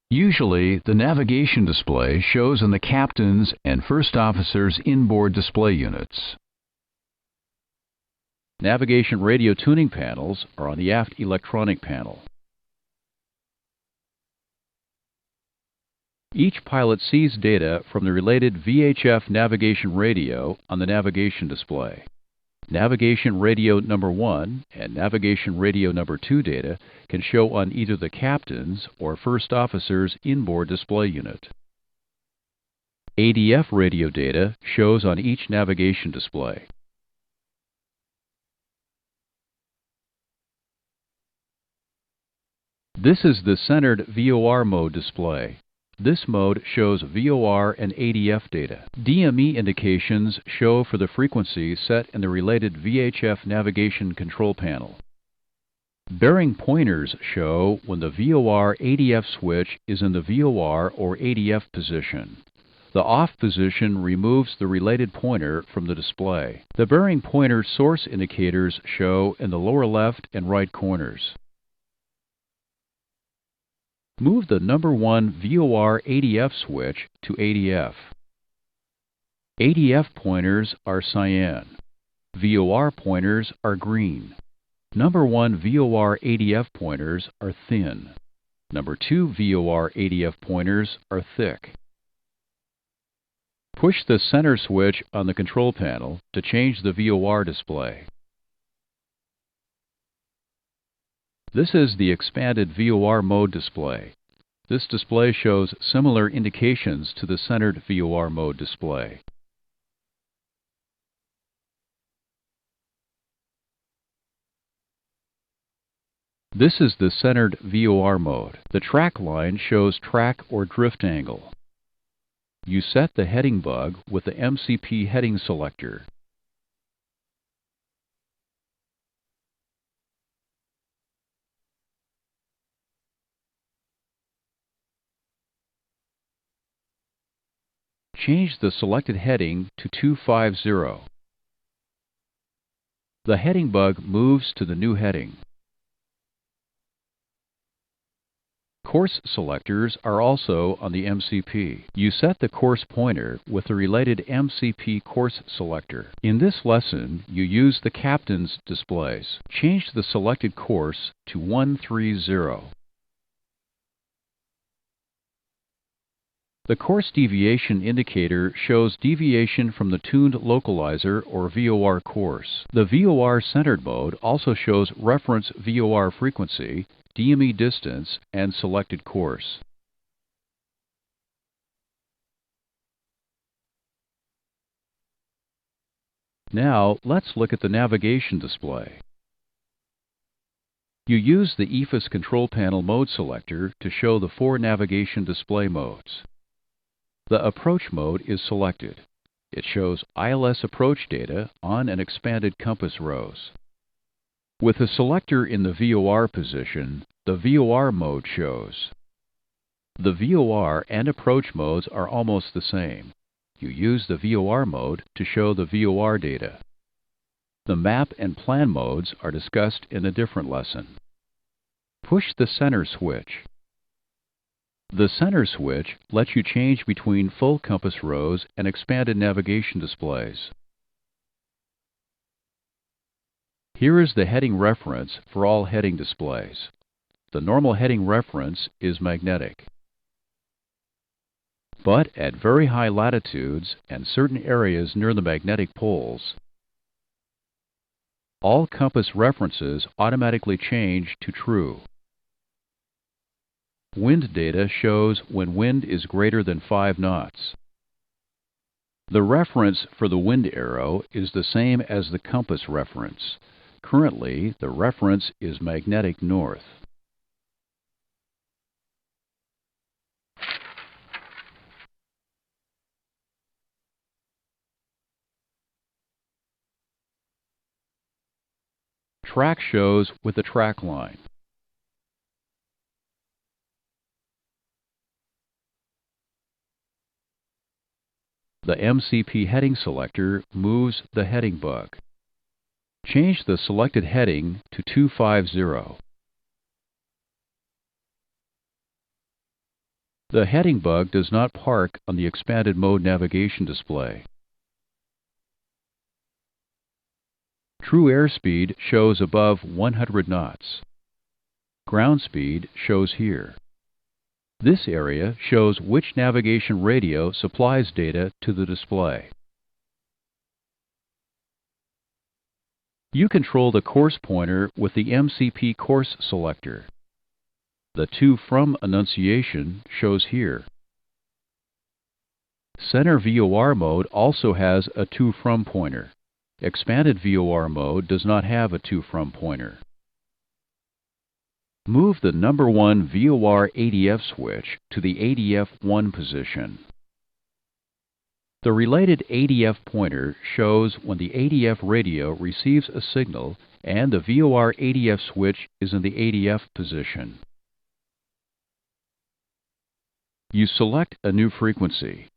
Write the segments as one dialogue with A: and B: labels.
A: Usually, the navigation display shows in the captain's and first officer's inboard display units. Navigation radio tuning panels are on the aft electronic panel. Each pilot sees data from the related VHF navigation radio on the navigation display. Navigation radio number 1 and navigation radio number 2 data can show on either the captain's or first officer's inboard display unit. ADF radio data shows on each navigation display. This is the centered VOR mode display. This mode shows VOR and ADF data. DME indications show for the frequency set in the related VHF navigation control panel. Bearing pointers show when the VOR-ADF switch is in the VOR or ADF position. The off position removes the related pointer from the display. The bearing pointer source indicators show in the lower left and right corners. Move the number 1 VOR ADF switch to ADF. ADF pointers are cyan. VOR pointers are green. Number 1 VOR ADF pointers are thin. Number 2 VOR ADF pointers are thick. Push the center switch on the control panel to change the VOR display. This is the expanded VOR mode display. This display shows similar indications to the centered VOR mode display. This is the centered VOR mode. The track line shows track or drift angle. You set the heading bug with the MCP heading selector. Change the selected heading to 250. The heading bug moves to the new heading. Course selectors are also on the MCP. You set the course pointer with the related MCP course selector. In this lesson, you use the captain's displays. Change the selected course to 130. The course deviation indicator shows deviation from the tuned localizer or VOR course. The VOR centered mode also shows reference VOR frequency, DME distance, and selected course. Now, let's look at the navigation display. You use the EFIS control panel mode selector to show the 4 navigation display modes. The approach mode is selected. It shows ILS approach data on an expanded compass rose. With the selector in the VOR position, the VOR mode shows. The VOR and approach modes are almost the same. You use the VOR mode to show the VOR data. The map and plan modes are discussed in a different lesson. Push the center switch. The center switch lets you change between full compass rose and expanded navigation displays. Here is the heading reference for all heading displays. The normal heading reference is magnetic. But at very high latitudes and certain areas near the magnetic poles, all compass references automatically change to true. Wind data shows when wind is greater than 5 knots. The reference for the wind arrow is the same as the compass reference. Currently, the reference is magnetic north. Track shows with the track line. The MCP heading selector moves the heading bug. Change the selected heading to 250. The heading bug does not park on the expanded mode navigation display. True airspeed shows above 100 knots. Ground speed shows here. This area shows which navigation radio supplies data to the display. You control the course pointer with the MCP course selector. The To From annunciation shows here. Center VOR mode also has a To From pointer. Expanded VOR mode does not have a To From pointer. Move the number 1 VOR ADF switch to the ADF 1 position. The related ADF pointer shows when the ADF radio receives a signal and the VOR ADF switch is in the ADF position. You select a new frequency.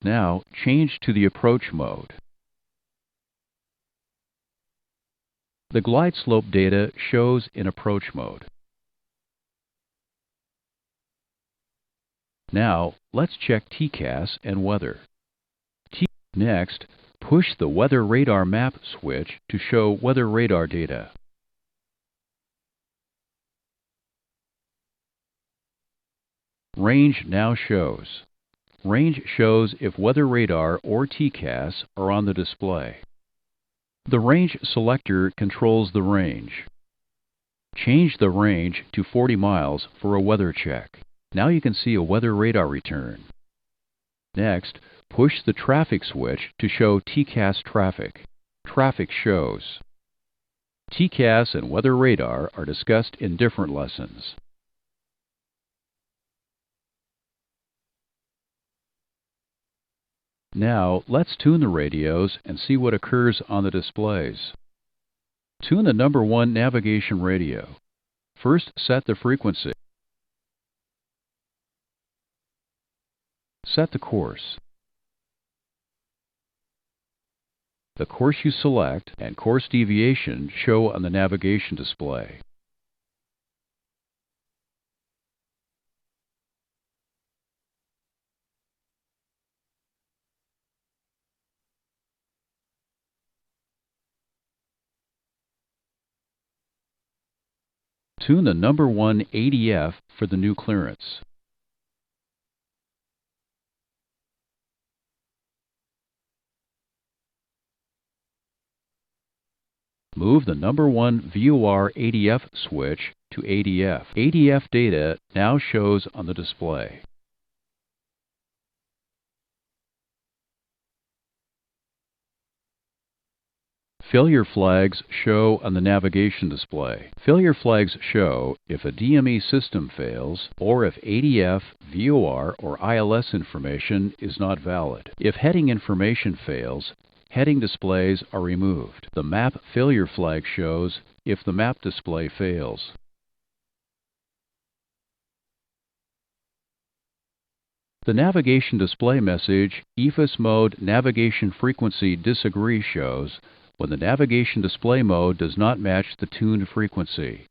A: Now change to the approach mode. The glide slope data shows in approach mode. Now, let's check TCAS and weather. Next, push the Weather Radar Map switch to show weather radar data. Range now shows. Range shows if weather radar or TCAS are on the display. The range selector controls the range. Change the range to 40 miles for a weather check. Now you can see a weather radar return. Next, push the traffic switch to show TCAS traffic. Traffic shows. TCAS and weather radar are discussed in different lessons. Now, let's tune the radios and see what occurs on the displays. Tune the number 1 navigation radio. First, set the frequency. Set the course. The course you select and course deviation show on the navigation display. Tune the number 1 ADF for the new clearance. Move the number 1 VOR ADF switch to ADF. ADF data now shows on the display. Failure flags show on the navigation display. Failure flags show if a DME system fails or if ADF, VOR, or ILS information is not valid. If heading information fails, heading displays are removed. The map failure flag shows if the map display fails. The navigation display message EFIS mode navigation frequency disagree shows when the navigation display mode does not match the tuned frequency.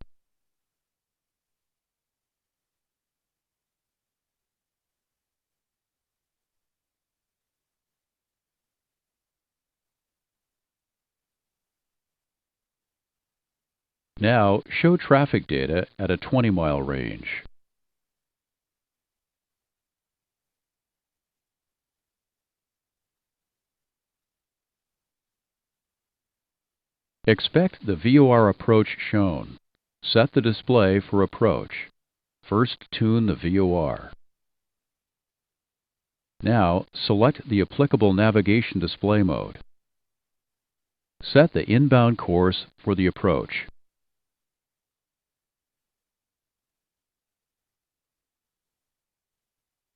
A: Now, show traffic data at a 20-mile range. Expect the VOR approach shown. Set the display for approach. First, tune the VOR. Now, select the applicable navigation display mode. Set the inbound course for the approach.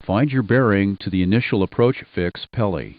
A: Find your bearing to the initial approach fix Peli.